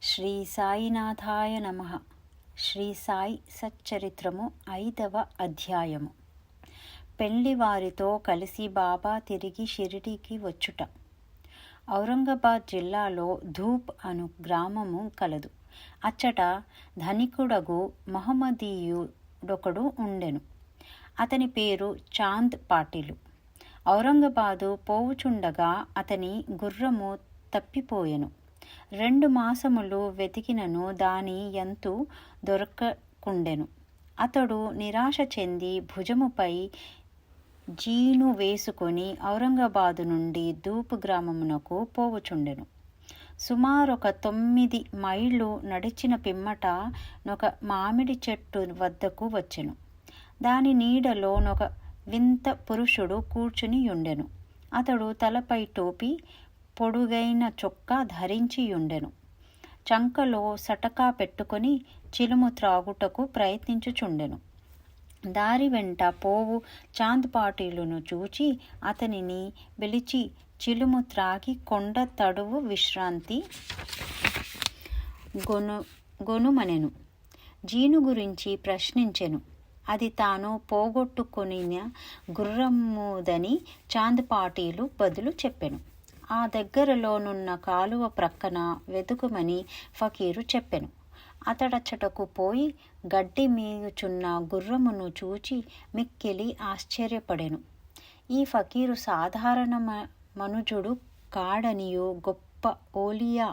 శ్రీ సాయినాథాయ నమః. శ్రీ సాయి సచ్చరిత్రము 5వ అధ్యాయము. పెళ్లివారితో కలిసి బాబా తిరిగి షిరిడీకి వచ్చుట. ఔరంగాబాద్ జిల్లాలో ధూప్ అను గ్రామము కలదు. అచ్చట ధనికుడగు మహమ్మదీయుడొకడు ఉండెను. అతని పేరు చాంద్ పాటిలు. ఔరంగాబాదు పోవుచుండగా అతని గుర్రము తప్పిపోయెను. 2 మాసములు వెతికినను దాని యంతు దొరకకుండెను. అతడు నిరాశ చెంది భుజముపై జీను వేసుకొని ఔరంగాబాదు నుండి ధూప్ గ్రామమునకు పోవుచుండెను. సుమారొక 9 మైళ్ళు నడిచిన పిమ్మట నొక మామిడి చెట్టు వద్దకు వచ్చెను. దాని నీడలో నొక వింత పురుషుడు కూర్చుని యుండెను. అతడు తలపై టోపీ, పొడుగైన చొక్కా ధరించియుండెను. చంకలో సటకా పెట్టుకొని చిలుము త్రాగుటకు ప్రయత్నించుచుండెను. దారి వెంట పోవు చాంద్ పాటిలును చూచి అతనిని పిలిచి చిలుము త్రాగి కొండ తడువు విశ్రాంతి గొనుమనెను. జీను గురించి ప్రశ్నించెను. అది తాను పోగొట్టుకొనిన గుర్రముదని చాంద్ పాటీలు బదులు చెప్పెను. ఆ దగ్గరలోనున్న కాలువ ప్రక్కన వెతుకుమని ఫకీరు చెప్పెను. అతడచ్చటకు పోయి గడ్డి మేయుచున్న గుర్రమును చూచి మిక్కిలి ఆశ్చర్యపడెను. ఈ ఫకీరు సాధారణ మనుజుడు కాడనియు గొప్ప ఓలియా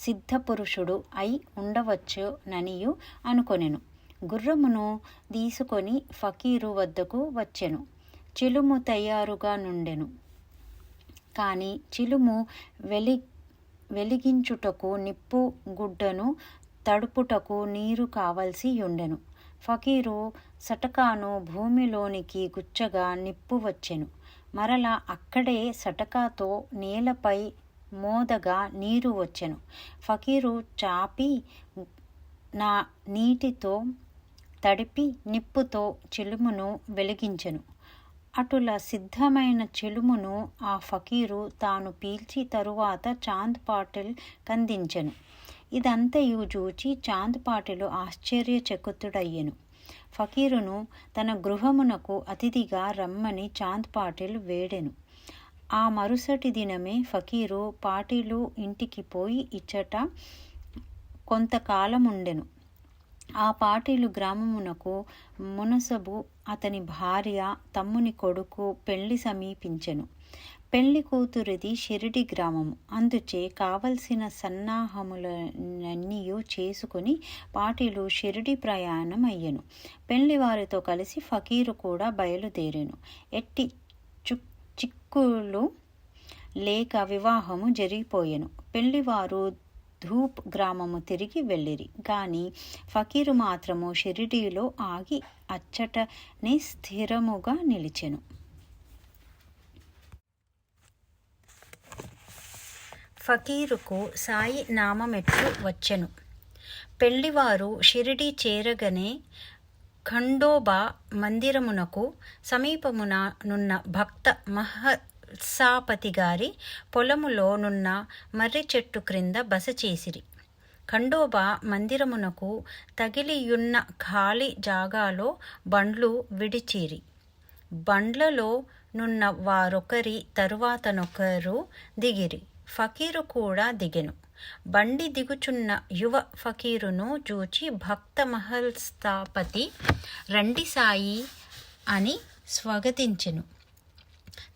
సిద్ధపురుషుడు అయి ఉండవచ్చుననియు అనుకొనెను. గుర్రమును తీసుకొని ఫకీరు వద్దకు వచ్చెను. చిలుము తయారుగా నుండెను. కానీ చిలుము వెలిగించుటకు నిప్పు గుడ్డను తడుపుటకు నీరు కావలసి ఉండెను. ఫకీరు సటకాను భూమిలోనికి గుచ్చగా నిప్పు వచ్చెను. మరలా అక్కడే సటకాతో నేలపై మోదగా నీరు వచ్చెను. ఫకీరు చాపి నా నీటితో తడిపి నిప్పుతో చిలుమును వెలిగించెను. అటుల సిద్ధమైన చిలుమును ఆ ఫకీరు తాను పీల్చి తరువాత చాంద్ పాటిల్ కందించెను. ఇదంతయు చూచి చాంద్ పాటిలు ఆశ్చర్యచకితుడయ్యెను. ఫకీరును తన గృహమునకు అతిథిగా రమ్మని చాంద్ పాటిల్ వేడెను. ఆ మరుసటి దినమే ఫకీరు పాటిలు ఇంటికి పోయి ఇచ్చట కొంతకాలముండెను. ఆ పాటీలు గ్రామమునకు మునసబు అతని భార్య, తమ్ముని కొడుకు పెళ్లి సమీపించెను. పెళ్లి కూతురిది షిరిడి గ్రామము. అందుచే కావలసిన సన్నాహములన్నీయు చేసుకుని పాటీలు షిరిడి ప్రయాణం అయ్యెను. పెళ్లివారితో కలిసి ఫకీరు కూడా బయలుదేరెను. ఎట్టి చిక్కులు లేక వివాహము జరిగిపోయెను. పెళ్లివారు ధూప్ గ్రామము తిరిగి వెళ్ళిరి. కానీ ఫకీరు మాత్రము షిరిడీలో ఆగి అచ్చటనే స్థిరముగా నిలిచెను. ఫకీరుకు సాయి నామమెట్లు వచ్చెను. పెళ్లివారు షిరిడీ చేరగనే ఖండోబా మందిరమునకు సమీపమున నున్న భక్త మహల్సాపతి గారి పొలములో నున్న మర్రి చెట్టు క్రింద బస చేసిరి. ఖండోబా మందిరమునకు తగిలియున్న ఖాళీ జాగాలో బండ్లు విడిచిరి. బండ్లలో నున్న వారొకరి తరువాతనొకరు దిగిరి. ఫకీరు కూడా దిగెను. బండి దిగుచున్న యువ ఫకీరును చూచి భక్త మహల్స్థాపతి రండి సాయి అని స్వాగతించెను.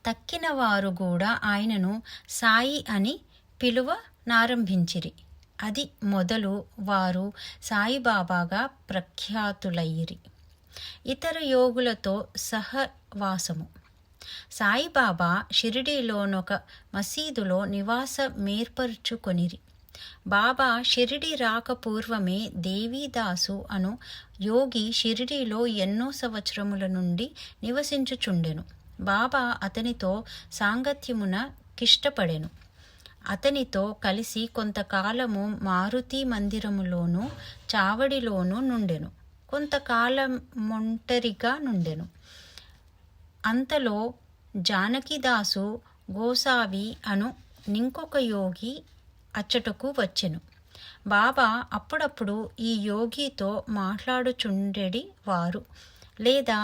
తక్కిన వారు కూడా ఆయనను సాయి అని పిలువనారంభించిరి. అది మొదలు వారు సాయిబాబాగా ప్రఖ్యాతులయ్యిరి. ఇతర యోగులతో సహవాసము. సాయిబాబా షిరిడీలోనొక మసీదులో నివాసమేర్పరచుకొనిరి. బాబా షిరిడి రాక పూర్వమే దేవీదాసు అను యోగి షిరిడీలో ఎన్నో సంవత్సరముల నుండి నివసించుచుండెను. బాబా అతనితో సాంగత్యమున కిష్టపడెను. అతనితో కలిసి కొంతకాలము మారుతి మందిరములోను చావడిలోనూ నుండెను. కొంతకాలమొంటరిగా నుండెను. అంతలో జానకిదాసు గోసావి అను నింకొక యోగి అచ్చటకు వచ్చెను. బాబా అప్పుడప్పుడు ఈ యోగితో మాట్లాడుచుండెడి వారు, లేదా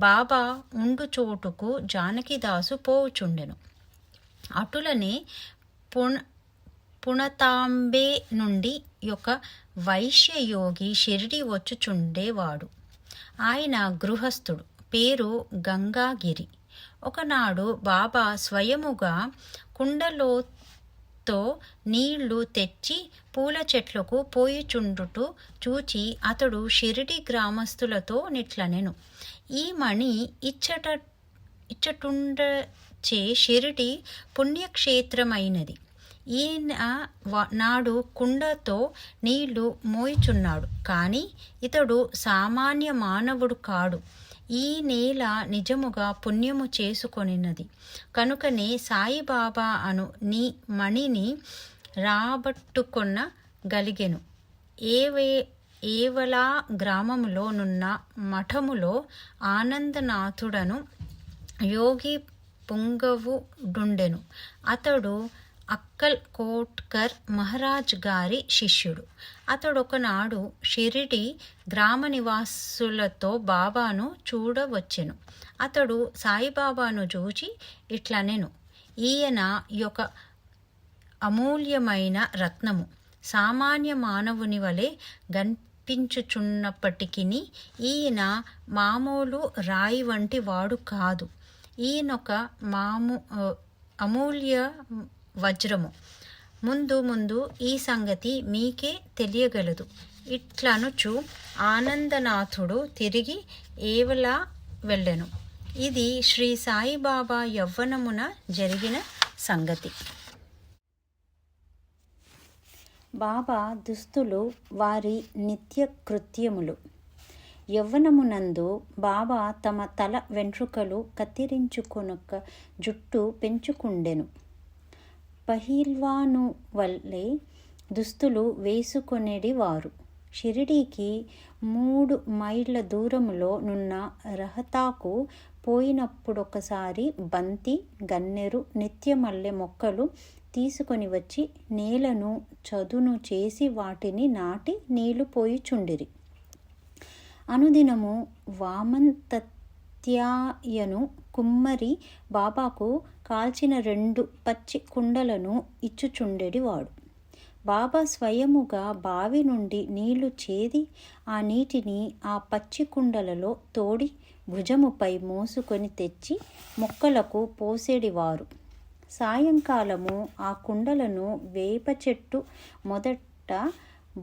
బాబా ఉండు చోటుకు జానకిదాసు పోవుచుండెను. అటులనే పుణతాంబే నుండి ఒక వైశ్యయోగి షిరిడి వచ్చుచుండేవాడు. ఆయన గృహస్థుడు, పేరు గంగాగిరి. ఒకనాడు బాబా స్వయముగా కుండలోతో నీళ్లు తెచ్చి పూల చెట్లకు పోయిచుండుట చూచి అతడు షిరిడి గ్రామస్తులతో నిట్లనెను, ఈ మణి ఇచ్చటుండచే షిరిడి పుణ్యక్షేత్రమైనది. ఈయన నాడు కుండతో నీళ్లు మోయిచున్నాడు, కానీ ఇతడు సామాన్య మానవుడు కాడు. ఈ నేల నిజముగా పుణ్యము చేసుకొనినది కనుకనే సాయిబాబా అను నీ మణిని రాబట్టుకొనగలిగెను. ఏవలా గ్రామములో నున్న మఠములో ఆనందనాథుడను యోగి పుంగవుడుండెను. అతడు అక్కల్ కోట్కర్ మహారాజ్ గారి శిష్యుడు. అతడొకనాడు షిరిడి గ్రామ నివాసులతో బాబాను చూడవచ్చెను. అతడు సాయిబాబాను చూచి ఇట్లనెను, ఈయన యొక్క అమూల్యమైన రత్నము. సామాన్య మానవుని వలె కనిపించుచున్నప్పటికీ ఈయన మామూలు రాయి వంటి వాడు కాదు. ఈయనొక అమూల్య వజ్రము. ముందు ఈ సంగతి మీకే తెలియగలదు. ఇట్లనుచు ఆనందనాథుడు తిరిగి ఏవలా వెళ్ళెను. ఇది శ్రీ సాయిబాబా యవ్వనమున జరిగిన సంగతి. బాబా దుస్తులు వారి నిత్య కృత్యములు. యవ్వనమునందు బాబా తమ తల వెంట్రుకలు కత్తిరించుకొనక జుట్టు పెంచుకుండెను. పహిల్వాను వల్లే దుస్తులు వేసుకొనేడి వారు. షిరిడీకి 3 మైళ్ళ దూరములో నున్న రహతాకు పోయినప్పుడొకసారి బంతి, గన్నేరు, నిత్యమల్లె మొక్కలు తీసుకొని వచ్చి నేలను చదును చేసి వాటిని నాటి నీళ్లు పోయిచుండిరి. అనుదినము వామంతత్యాయను కుమ్మరి బాబాకు కాల్చిన 2 పచ్చి కుండలను ఇచ్చుచుండెడివాడు. బాబా స్వయముగా బావి నుండి నీళ్లు చేది ఆ నీటిని ఆ పచ్చి కుండలలో తోడి భుజముపై మోసుకొని తెచ్చి మొక్కలకు పోసేడివారు. సాయంకాలము ఆ కుండలను వేప చెట్టు మొదట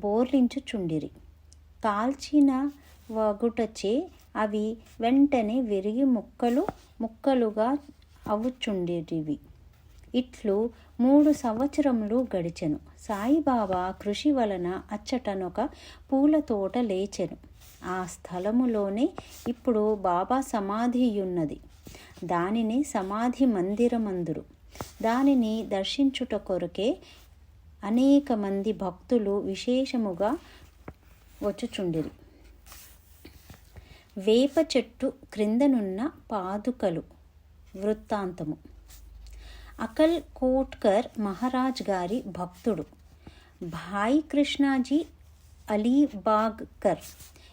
బోర్లించుచుండిరి. కాల్చిన వగుటచే అవి వెంటనే విరిగి ముక్కలుగా అవుచుండేటివి. ఇట్లు 3 సంవత్సరములు గడిచెను. సాయిబాబా కృషి వలన అచ్చటనొక పూల తోట లేచెను. ఆ స్థలములోనే ఇప్పుడు బాబా సమాధియున్నది. దానిని సమాధి మందిరమందురు. దానిని దర్శించుట కొరకే అనేక మంది భక్తులు విశేషముగా వచ్చుచుండిరి. వేప చెట్టు క్రిందనున్న పాదుకలు వృత్తాంతము. అకల్ కోట్కర్ మహారాజ్ గారి భక్తుడు భాయ్ కృష్ణాజీ అలీబాగ్కర్.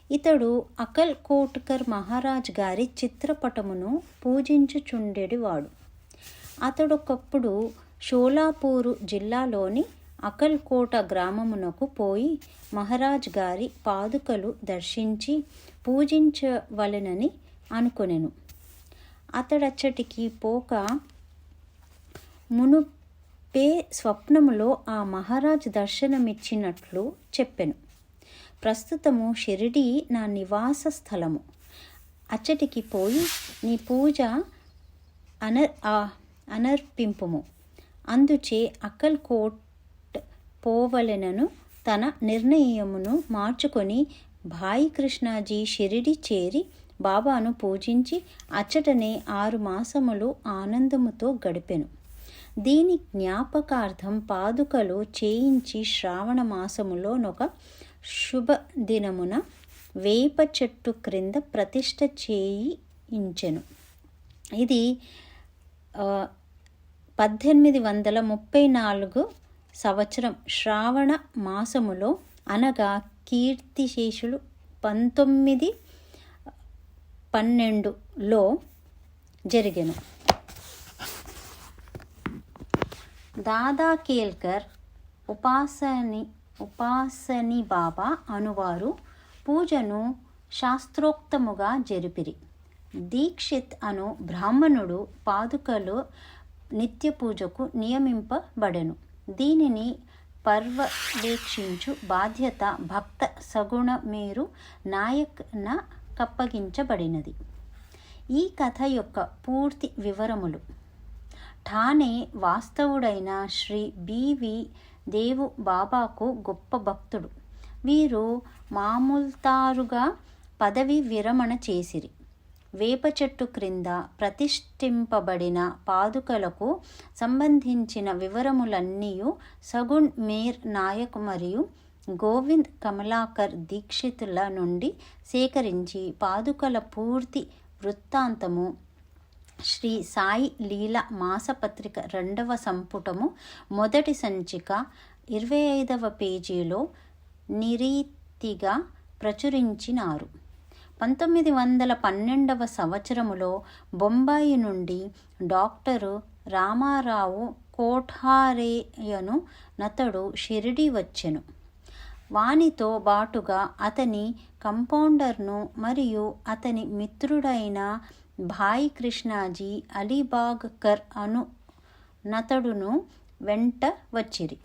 ఇతడు అకల్ కోట్కర్ మహారాజ్ గారి చిత్రపటమును పూజించుచుండెడివాడు. అతడొకప్పుడు షోలాపూరు జిల్లాలోని అకల్కోట గ్రామమునకు పోయి మహారాజ్ గారి పాదుకలు దర్శించి పూజించవలెనని అనుకొనెను. అతడచ్చటికి పోక మునుపే స్వప్నములో ఆ మహారాజ్ దర్శనమిచ్చినట్లు చెప్పెను. ప్రస్తుతము షిరిడి నా నివాస స్థలము. అచ్చటికి పోయి నీ పూజ అనర్పింపుము. అందుచే అక్కల్కోట్ పోవలెనను తన నిర్ణయమును మార్చుకొని భాయ్ కృష్ణాజీ షిరిడి చేరి బాబాను పూజించి అచ్చటనే 6 మాసములు ఆనందముతో గడిపెను. దీని జ్ఞాపకార్థం పాదుకలు చేయించి శ్రావణ మాసములోనొక శుభదినమున వేప చెట్టు క్రింద ప్రతిష్ఠ చేయించెను. ఇది 1834 సంవత్సరం శ్రావణ మాసములో అనగా కీర్తిశేషులు 1912లో జరిగెను. దాదా కేల్కర్ ఉపాసని బాబా అనువారు పూజను శాస్త్రోక్తముగా జరిపిరి. దీక్షిత్ అను బ్రాహ్మణుడు పాదుకలు నిత్య పూజకు నియమింపబడెను. దీనిని పర్యవేక్షించు బాధ్యత భక్త సగుణమేరు నాయక్న కప్పగించబడినది. ఈ కథ యొక్క పూర్తి వివరములు. ఠానే వాస్తవుడైన శ్రీ బివి దేవు బాబాకు గొప్ప భక్తుడు. వీరు మామూల్తారుగా పదవి విరమణ చేసిరి. వేప చెట్టు క్రింద ప్రతిష్ఠింపబడిన పాదుకలకు సంబంధించిన వివరములన్నీ సగుణ్ మేర్ నాయక్ మరియు గోవింద్ కమలాకర్ దీక్షితుల నుండి సేకరించి పాదుకల పూర్తి వృత్తాంతము శ్రీ సాయి లీల మాసపత్రిక 2వ సంపుటము మొదటి సంచిక 25వ పేజీలో నిరీతిగా ప్రచురించినారు. 1912వ సంవత్సరములో బొంబాయి నుండి డాక్టరు రామారావు కోఠారేయను నతడు షిరిడి వచ్చెను. వానితో బాటుగా అతని కంపౌండర్ను మరియు అతని మిత్రుడైన భాయ్ కృష్ణాజీ అలీబాగ్కర్ అను నతడును వెంట వచ్చిరి.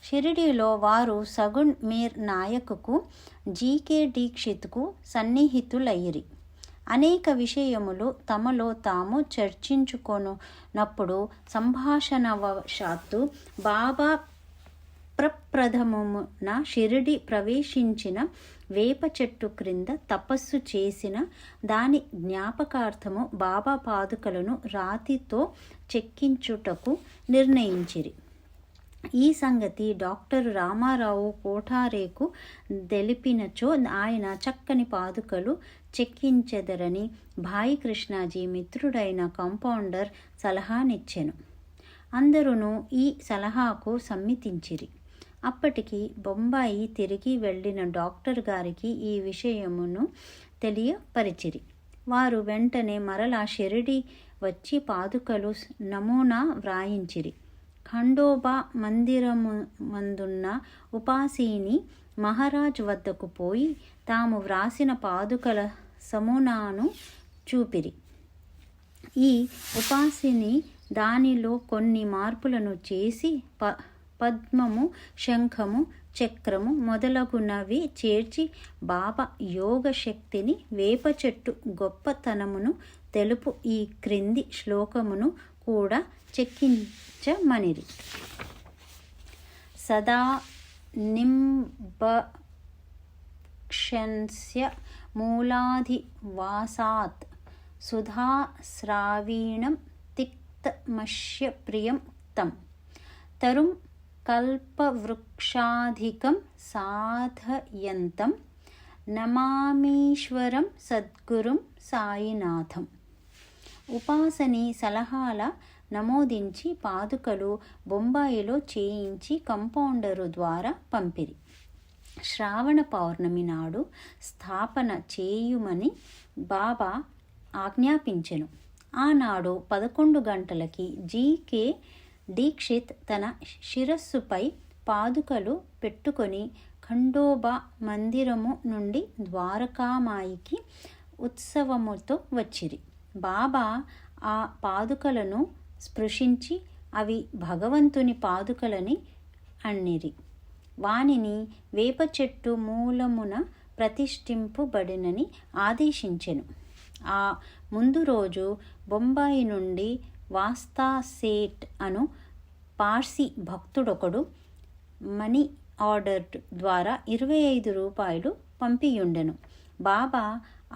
షిరిడీలో వారు సగుణ్ మీర్ నాయకుకు జీకే దీక్షిత్కు సన్నిహితులయ్యిరి. అనేక విషయములు తమలో తాము చర్చించుకొనున్నప్పుడు సంభాషణవశాత్తు బాబా ప్రప్రథమమున షిరిడి ప్రవేశించిన వేప చెట్టు క్రింద తపస్సు చేసిన దాని జ్ఞాపకార్థము బాబా పాదుకలను రాతితో చెక్కించుటకు నిర్ణయించిరి. ఈ సంగతి డాక్టర్ రామారావు కోఠారేకు తెలిపినచో ఆయన చక్కని పాదుకలు చెక్కించెదరని భాయ్ కృష్ణాజీ మిత్రుడైన కంపౌండర్ సలహానిచ్చెను. అందరూ ఈ సలహాకు సమ్మతించిరి. అప్పటికి బొంబాయి తిరిగి వెళ్ళిన డాక్టర్ గారికి ఈ విషయమును తెలియపరిచిరి. వారు వెంటనే మరలా షిరిడి వచ్చి పాదుకలు నమూనా వ్రాయించిరి. ఖండోబా మందిరమందున్న ఉపాసిని మహారాజ్ వద్దకు పోయి తాము వ్రాసిన పాదుకల సమూనాను చూపిరి. ఈ ఉపాసిని దానిలో కొన్ని మార్పులను చేసి పద్మము, శంఖము, చక్రము మొదలగునవి చేర్చి బాబా యోగ శక్తిని, వేప చెట్టు గొప్పతనమును తెలుపు ఈ క్రింది శ్లోకమును కూడా చెక్కించమనిరి. సదా నింబక్షన్స్య మూలాధివాసాత్ సుధాస్రావీణం తిక్తమశ్య ప్రియం తం తరుం కల్పవృక్షాధికం సాధయంతం నమామీశ్వరం సద్గురుం సాయినాథం. ఉపాసని సలహాల నమోదించి పాదుకలు బొంబాయిలో చేయించి కంపౌండరు ద్వారా పంపిరి. శ్రావణ పౌర్ణమి నాడు స్థాపన చేయుమని బాబా ఆజ్ఞాపించెను. ఆనాడు 11 గంటలకి జీకే దీక్షిత్ తన శిరస్సుపై పాదుకలు పెట్టుకొని ఖండోబా మందిరము నుండి ద్వారకామాయికి ఉత్సవముతో వచ్చిరి. బాబా ఆ పాదుకలను స్పృశించి అవి భగవంతుని పాదుకలని అన్నిరి. వానిని వేప చెట్టు మూలమున ప్రతిష్ఠింపబడినని ఆదేశించెను. ఆ ముందు రోజు బొంబాయి నుండి వాస్తా సేట్ అను పార్సీ భక్తుడొకడు మనీ ఆర్డర్ ద్వారా 25 రూపాయలు పంపియుండెను. బాబా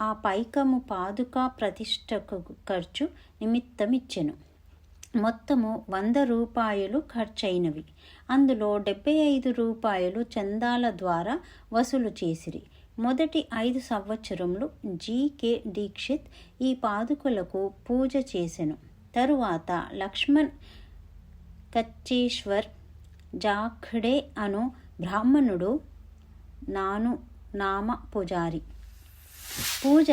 ఆ పైకము పాదుకా ప్రతిష్టకు ఖర్చు నిమిత్తమిచ్చెను. మొత్తము 100 రూపాయలు ఖర్చయినవి. అందులో 75 రూపాయలు చందాల ద్వారా వసూలు చేసిరి. మొదటి 5 సంవత్సరములు జీకే దీక్షిత్ ఈ పాదుకలకు పూజ చేసెను. తరువాత లక్ష్మణ్ కచ్చేశ్వర్, జాఖడే అను బ్రాహ్మణుడు నామ పూజారి పూజ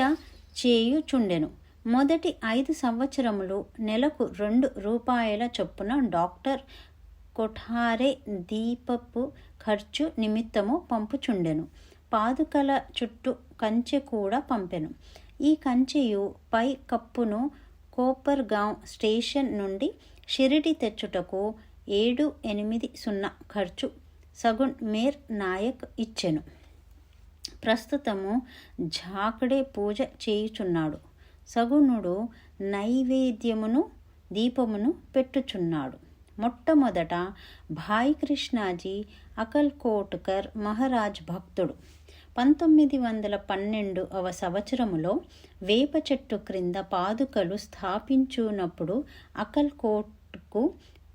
చేయుచుండెను. మొదటి 5 సంవత్సరములు నెలకు 2 రూపాయల చొప్పున డాక్టర్ కొఠారే దీపపు ఖర్చు నిమిత్తము పంపుచుండెను. పాదుకల చుట్టూ కంచె కూడా పంపెను. ఈ కంచెయు పై కప్పును కోపర్గాం స్టేషన్ నుండి షిరిడి తెచ్చుటకు 780 ఖర్చు సగున్ మేర్ నాయక్ ఇచ్చెను. ప్రస్తుతము జాఖడే పూజ చేయుచున్నాడు. సగుణుడు నైవేద్యమును దీపమును పెట్టుచున్నాడు. మొట్టమొదట భాయ్ కృష్ణాజీ అకల్కోట్కర్ మహారాజ్ భక్తుడు. 1912వ సంవత్సరములో వేప చెట్టు క్రింద పాదుకలు స్థాపించునప్పుడు అకల్కోట్కు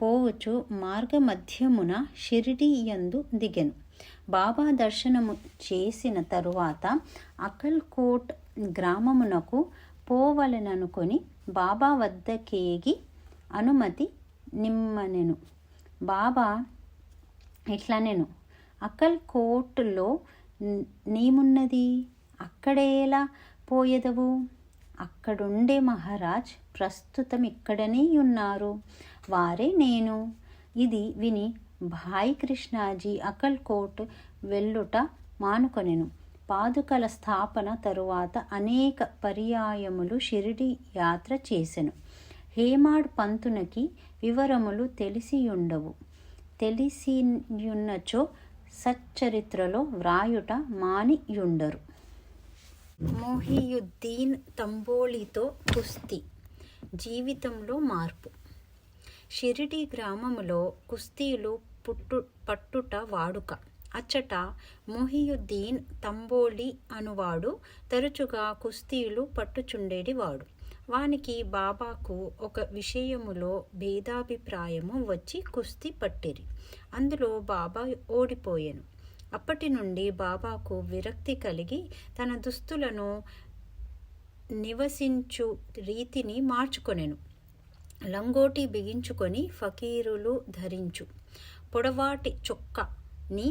పోవచ్చు మార్గమధ్యమున షిరిడి యందు దిగెను. బాబా దర్శనము చేసిన తరువాత అకల్కోట్ గ్రామమునకు పోవలెననుకొని బాబా వద్దకేగి అనుమతి నిమ్మనెను. బాబా ఇట్లనెను, అకల్కోట్లో నీమున్నది, అక్కడేలా పోయెదవు? అక్కడుండే మహారాజ్ ప్రస్తుతం ఇక్కడనే ఉన్నారు, వారే నేను. ఇది విని భాయ్ కృష్ణాజీ అకల్కోట్ వెళ్ళుట మానుకొనెను. పాదుకల స్థాపన తరువాత అనేక పర్యాయములు షిరిడి యాత్ర చేసెను. హేమాడ్ పంతునకి వివరములు తెలిసియుండవు. తెలిసియున్నచో సచ్చరిత్రలో వ్రాయుట మానియుండరు. మొహియుద్దీన్ తంబోళితో కుస్తీ. జీవితంలో మార్పు. షిరిడి గ్రామములో కుస్తీలు పట్టుట వాడుక. అచ్చట మొహియుద్దీన్ తంబోళి అనువాడు తరచుగా కుస్తీలు పట్టుచుండేటివాడు. వానికి బాబాకు ఒక విషయములో భేదాభిప్రాయము వచ్చి కుస్తీ పట్టిరి. అందులో బాబా ఓడిపోయెను. అప్పటి నుండి బాబాకు విరక్తి కలిగి తన దుస్తులను నివసించు రీతిని మార్చుకొనెను. లంగోటి బిగించుకొని ఫకీరులు ధరించు పొడవాటి చొక్కాని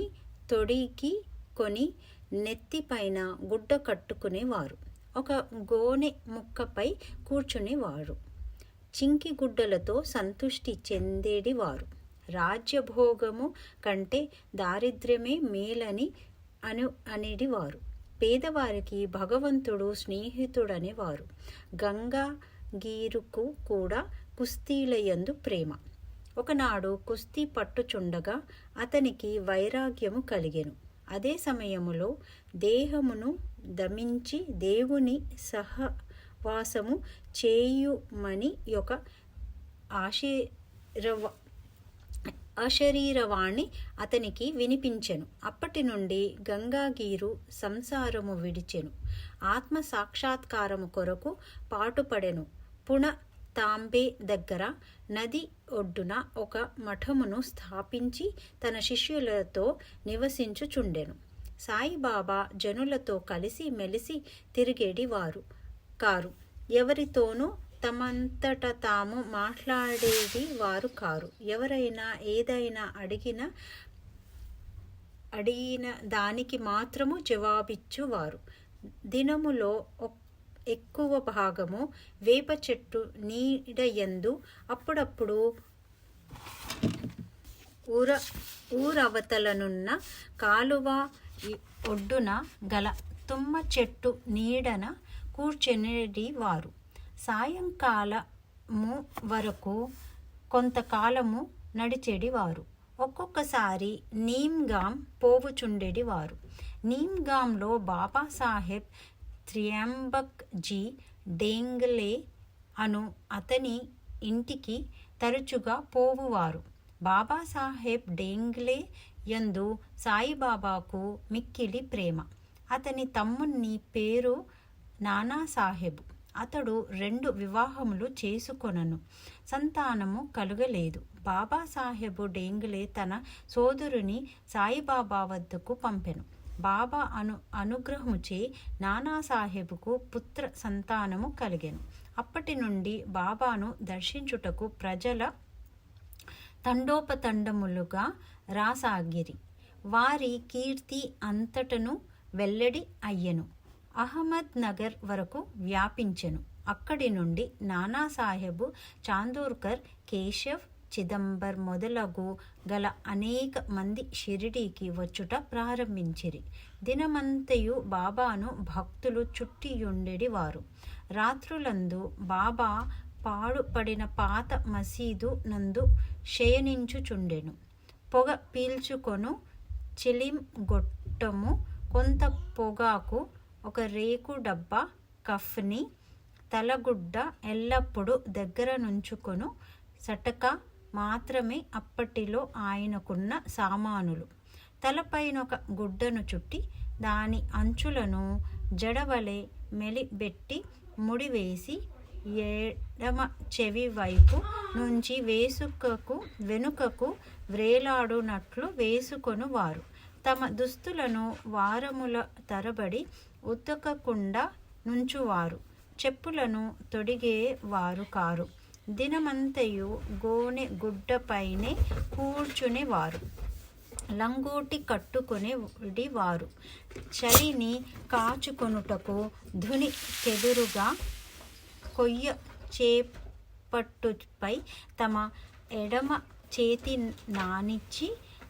తొడిగి కొని నెత్తిపైన గుడ్డ కట్టుకునేవారు. ఒక గోనె ముక్కపై కూర్చునేవారు. చింకి గుడ్డలతో సంతుష్టి చెందేడివారు. రాజ్యభోగము కంటే దారిద్ర్యమే మేలని అనేడివారు. పేదవారికి భగవంతుడు స్నేహితుడనేవారు. గంగాగీరుకు కూడా కుస్తీలయందు ప్రేమ. ఒకనాడు కుస్తీ పట్టుచుండగా అతనికి వైరాగ్యము కలిగెను. అదే సమయములో దేహమును దమించి దేవుని సహవాసము చేయుమని ఒక అశరీరవాణి అతనికి వినిపించెను. అప్పటి నుండి గంగాగీరు సంసారము విడిచెను. ఆత్మ సాక్షాత్కారము కొరకు పాటుపడెను. తాంబే దగ్గర నది ఒడ్డున ఒక మఠమును స్థాపించి తన శిష్యులతో నివసించుచుండెను. సాయిబాబా జనులతో కలిసి మెలిసి తిరిగేడివారు కారు. ఎవరితోనూ తమంతట తాము మాట్లాడేది వారు కారు. ఎవరైనా ఏదైనా అడిగిన దానికి మాత్రము జవాబిచ్చువారు. దినములో ఎక్కువ భాగము వేప చెట్టు నీడయందు అప్పుడప్పుడు ఊరవతలనున్న కాలువ ఒడ్డున గల తుమ్మ చెట్టు నీడన కూర్చునేడివారు. సాయంకాలము వరకు కొంతకాలము నడిచేడివారు. ఒక్కొక్కసారి నీమ్గాం పోవుచుండేడివారు. నీమ్గాంలో బాబాసాహెబ్ త్రయంబక్ జీ డేంగ్లే అను అతని ఇంటికి తరచుగా పోవువారు. బాబాసాహెబ్ డేంగ్లే యందు సాయిబాబాకు మిక్కిలి ప్రేమ. అతని తమ్ముని పేరు నానాసాహెబు. అతడు 2 వివాహములు చేసుకొనను. సంతానము కలుగలేదు. బాబాసాహెబు డేంగ్లే తన సోదరుని సాయిబాబా వద్దకు పంపెను. బాబా అనుగ్రహముచే నానాసాహెబుకు పుత్ర సంతానము కలిగెను. అప్పటి నుండి బాబాను దర్శించుటకు ప్రజల తండోపతండములుగా రాసాగిరి. వారి కీర్తి అంతటను వెల్లడి అయ్యెను. అహ్మద్ నగర్ వరకు వ్యాపించెను. అక్కడి నుండి నానాసాహెబు, చాందోర్కర్, కేశవ్, చిదంబర్ మొదలగు గల అనేక మంది షిరిడీకి వచ్చుట ప్రారంభించిరి. దినమంతయు బాబాను భక్తులు చుట్టియుండెడి వారు. రాత్రులందు బాబా పాడుపడిన పాత మసీదు నందు శయనించుచుండెను. పొగ పీల్చుకొను చిలిం గొట్టము, కొంత పొగాకు, ఒక రేకు డబ్బా, కఫ్ని, తలగుడ్డ ఎల్లప్పుడూ దగ్గర నుంచుకొను సటక మాత్రమే అప్పటిలో ఆయనకున్న సామానులు. తలపైనొక గుడ్డను చుట్టి దాని అంచులను జడవలె మెలిబెట్టి ముడివేసి ఎడమ చెవి వైపు నుంచి వెనుకకు వ్రేలాడునట్లు వేసుకొనువారు. తమ దుస్తులను వారముల తరబడి ఉతకకుండా నుంచువారు. చెప్పులను తొడిగేవారు కారు. దినమంతయు గోనె గుడ్డపైనే కూర్చునేవారు. లంగోటి కట్టుకొనేడి వారు. చలిని కాచుకొనుటకు ధుని కెదురుగా కొయ్య చేపట్టుపై తమ ఎడమ చేతి నానిచ్చి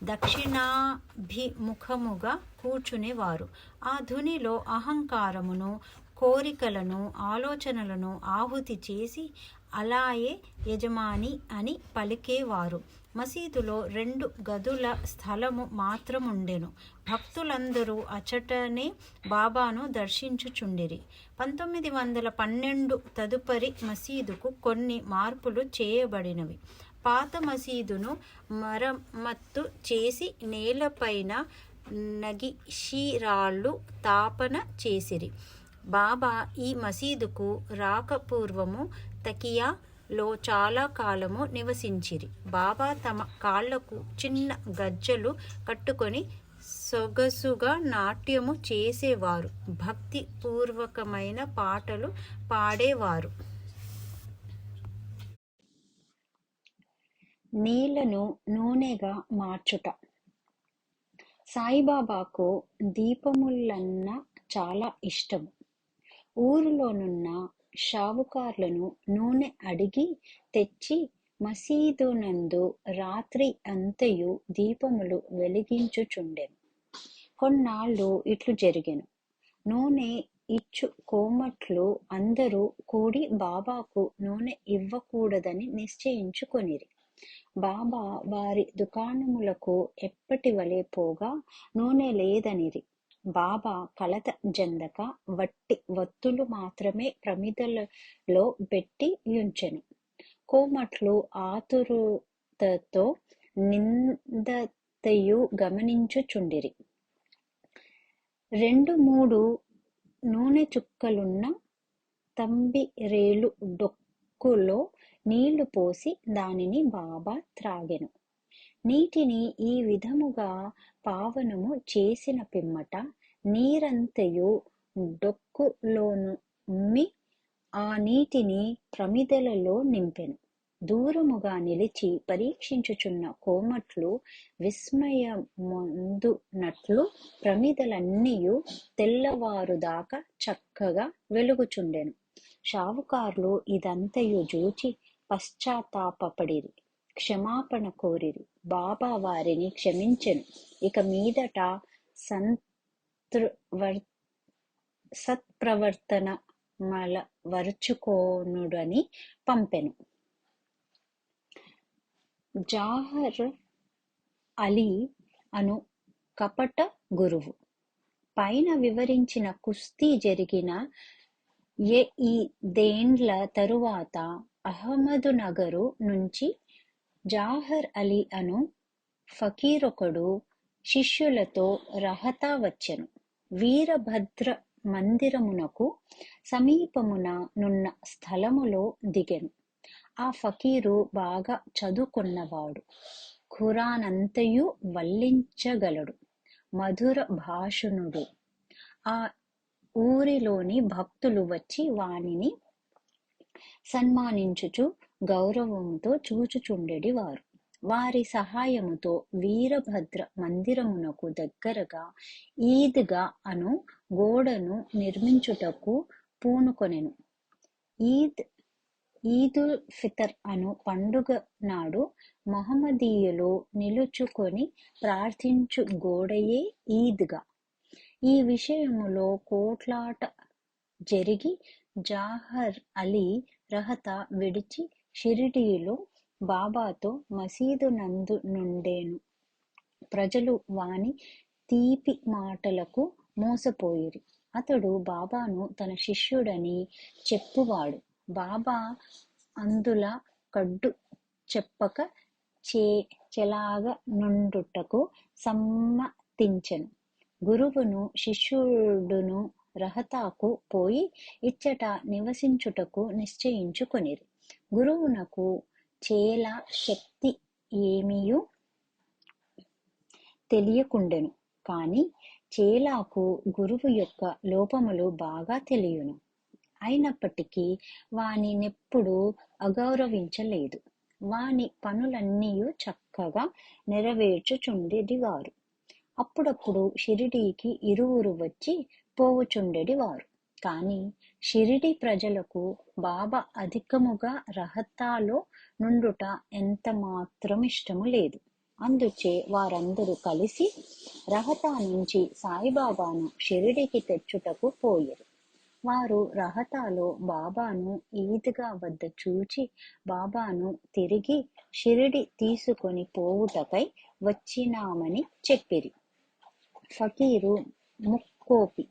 దక్షిణాభిముఖముగా కూర్చునేవారు. ఆ ధునిలో అహంకారమును, కోరికలను, ఆలోచనలను ఆహుతి చేసి అలాయే యజమాని అని పలికేవారు. మసీదులో 2 గదుల స్థలము మాత్రముండెను. భక్తులందరూ అచటనే బాబాను దర్శించుచుండిరి. 1912 తదుపరి మసీదుకు కొన్ని మార్పులు చేయబడినవి. పాత మసీదును మరమ్మత్తు చేసి నేలపైన నగిషీరాళ్ళు తాపన చేసిరి. బాబా ఈ మసీదుకు రాకపూర్వము తకియా లో చాలా కాలము నివసించిరి. బాబా తమ కాళ్లకు చిన్న గజ్జలు కట్టుకొని సొగసుగా నాట్యము చేసేవారు. భక్తి పూర్వకమైన పాటలు పాడేవారు. నీళ్లను నూనెగా మార్చుట. సాయిబాబాకు దీపములన్న చాలా ఇష్టము. ఊరిలోనున్న షావుకార్లను నూనె అడిగి తెచ్చి మసీదునందు రాత్రి అంతయు దీపములు వెలిగించుచుండెను. కొన్నాళ్ళు ఇట్లు జరిగెను. నూనె ఇచ్చు కోమట్లు అందరూ కూడి బాబాకు నూనె ఇవ్వకూడదని నిశ్చయించుకొనిరి. బాబా వారి దుకాణములకు ఎప్పటివలె పోగా నూనె లేదనిరి. బాబా కలత జందక వట్టి వత్తులు మాత్రమే ప్రమిదలలో పెట్టి యుంచెను. కోమట్లు ఆతురతతో నిందతయు గమనించుచుండిరి. 2-3 నూనె చుక్కలున్న తంబిరేలు డొక్కులో నీళ్లు పోసి దానిని బాబా త్రాగెను. నీటిని ఈ విధముగా పావనము చేసిన పిమ్మట నీరంతయు డొక్కులోనుమ్మి ఆ నీటిని ప్రమిదలలో నింపెను. దూరముగా నిలిచి పరీక్షించుచున్న కోమట్లు విస్మయమొందునట్లు ప్రమిదలన్నీయు తెల్లవారుదాకా చక్కగా వెలుగుచుండెను. షావుకార్లు ఇదంతయు జూచి పశ్చాత్తాపపడిరి. క్షమాపణ కోరిరి. బాబా వారిని క్షమించెను. ఇక మీదట సత్ప్రవర్తనమలవర్చుకొనుడని పంపెను. జాహర్ అలీ అను కపట గురువు. పైన వివరించిన కుస్తీ జరిగిన 5 తరువాత అహ్మదునగరు నుంచి జాహర్ అలీ అను ఫకీరొకడు శిష్యులతో రహతా వచ్చెను. వీరభద్ర మందిరమునకు సమీపమున నున్న స్థలములో దిగెను. ఆ ఫకీరు బాగా చదువుకొన్నవాడు. ఖురానంతయు వల్లించగలడు. మధుర భాషణుడు. ఆ ఊరిలోని భక్తులు వచ్చి వానిని సన్మానించుచు గౌరవముతో చూచుచుండెడి వారు. వారి సహాయముతో వీరభద్ర మందిరమునకు దగ్గరగా ఈద్గా అను గోడను నిర్మించుటకు పూనుకొనెను. ఈదుల్ ఫితర్ అను పండుగ నాడు మహమ్మదీయులు నిలుచుకొని ప్రార్థించు గోడయే ఈద్గా. ఈ విషయములో కోట్లాట జరిగి జాహర్ అలీ రహతా విడిచి షిరిడీలో బాబాతో మసీదు నందు నుండెను. ప్రజలు వాని తీపి మాటలకు మోసపోయిరి. అతడు బాబాను తన శిష్యుడని చెప్పువాడు. బాబా అందుల కడ్డు చెప్పక చెలాగ నుండుటకు సమ్మతించెను. గురువును శిష్యుడును రహతాకు పోయి ఇచ్చట నివసించుటకు నిశ్చయించుకొనిరి. గురువునకు చేల శక్తి ఏమియు తెలియకుండెను. కాని చేలాకు గురువు యొక్క లోపములు బాగా తెలియను. అయినప్పటికీ వాని నెప్పుడు అగౌరవించలేదు. వాని పనులన్నీయు చక్కగా నెరవేర్చుచుండెడివారు. అప్పుడప్పుడు షిరిడీకి ఇరువురు వచ్చి పోవుచుండెడివారు. కాని షిరిడి ప్రజలకు బాబా అధికముగా రహతాలో నుండుట ఎంత మాత్రం ఇష్టము లేదు. అందుచే వారందరూ కలిసి రహతా నుంచి సాయిబాబాను షిరిడికి తెచ్చుటకు పోయిరి. వారు రహతాలో బాబాను ఈద్గా వద్ద చూచి బాబాను తిరిగి షిరిడి తీసుకొని పోవుటకై వచ్చినామని చెప్పిరి. ఫకీరు ముక్కోపి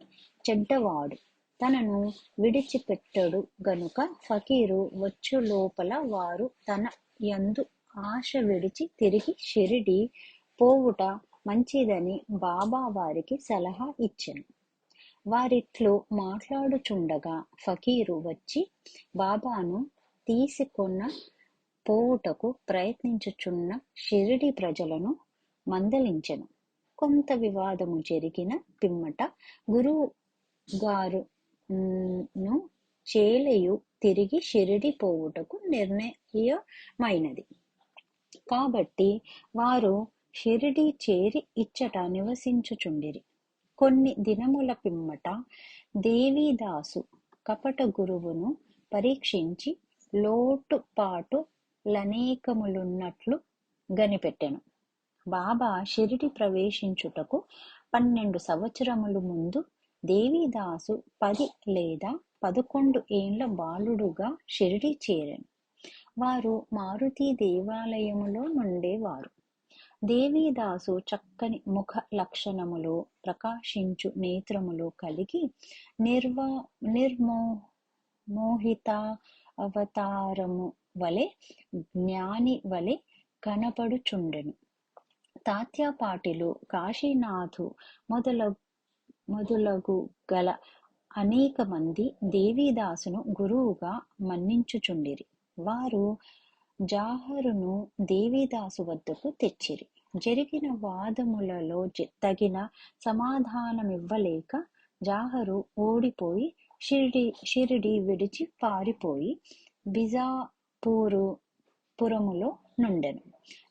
చెడ్డవాడు, తనను విడిచిపెట్టడు గనుక ఫకీరు వచ్చు లోపల వారు తన యందు ఆశ విడిచి తిరిగి షిరిడి పోవుట మంచిదని బాబా వారికి సలహా ఇచ్చెను. వారిట్లు మాట్లాడుచుండగా ఫకీరు వచ్చి బాబాను తీసుకొన్న పోవుటకు ప్రయత్నించుచున్న షిరిడి ప్రజలను మందలించెను. కొంత వివాదము జరిగిన పిమ్మట గురువు గారును చేలయు తిరిగి షిరిడి పోవుటకు నిర్ణయమైనది. కాబట్టి వారు షిరిడి చేరి ఇచ్చట నివసించుచుండిరి. కొన్ని దినముల పిమ్మట దేవీదాసు కపట గురువును పరీక్షించి లోటుపాటులనేకములున్నట్లు గనిపెట్టెను. బాబా షిరిడి ప్రవేశించుటకు 12 సంవత్సరములు ముందు దేవీదాసు 10 లేదా 11 ఏండ్ల బాలుడుగా షిరిడి చేరెను. వారు మారుతి దేవాలయములో నుండేవారు. దేవీదాసు చక్కని ముఖ లక్షణములు, ప్రకాశించు నేత్రములు కలిగి నిర్మోహిత అవతారము వలె జ్ఞాని వలె కనపడుచుండెను. తాత్యాపాటిలు, కాశీనాథు మొదలగు గల అనేక మంది దేవీదాసును గురువుగా మన్నించుచుండిరి. వారు జాహరును దేవీదాసు వద్దకు తెచ్చిరి. జరిగిన వాదములలో తగిన సమాధానమివ్వలేక జాహరు ఓడిపోయి షిరిడి విడిచి పారిపోయి బిజాపురములో నుండెను.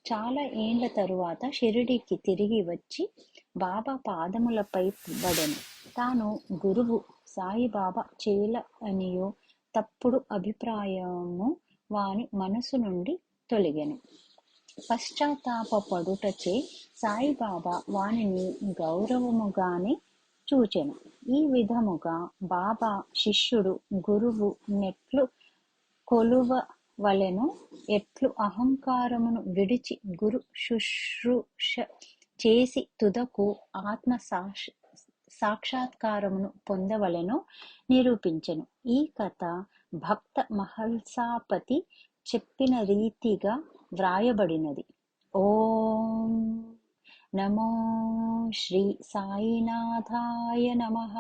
చాలా ఏండ్ల తరువాత షిరిడీకి తిరిగి వచ్చి బాబా పాదములపై పడెను. తాను గురువు సాయిబాబా చేల అనియో తప్పుడు అభిప్రాయము వాని మనసు నుండి తొలగెను. పశ్చాత్తాపపడుటచే సాయిబాబా వానిని గౌరవముగానే చూచెను. ఈ విధముగా బాబా శిష్యుడు గురువు నెట్లు కొలువవలెనో, ఎట్లు అహంకారమును విడిచి గురు శుశ్రూష చేసి తుదకు ఆత్మ సాక్షాత్కారమును పొందవలెనో నిరూపించెను. ఈ కథ భక్త మహల్సాపతి చెప్పిన రీతిగా వ్రాయబడినది. ఓం నమో శ్రీ సాయినాథాయ నమః.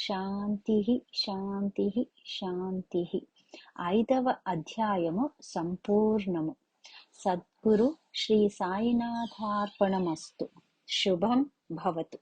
శాంతి శాంతి శాంతి. 5వ అధ్యాయము సంపూర్ణము. సద్గురు శ్రీ సాయినాథార్పణమస్తు. శుభం భవతు.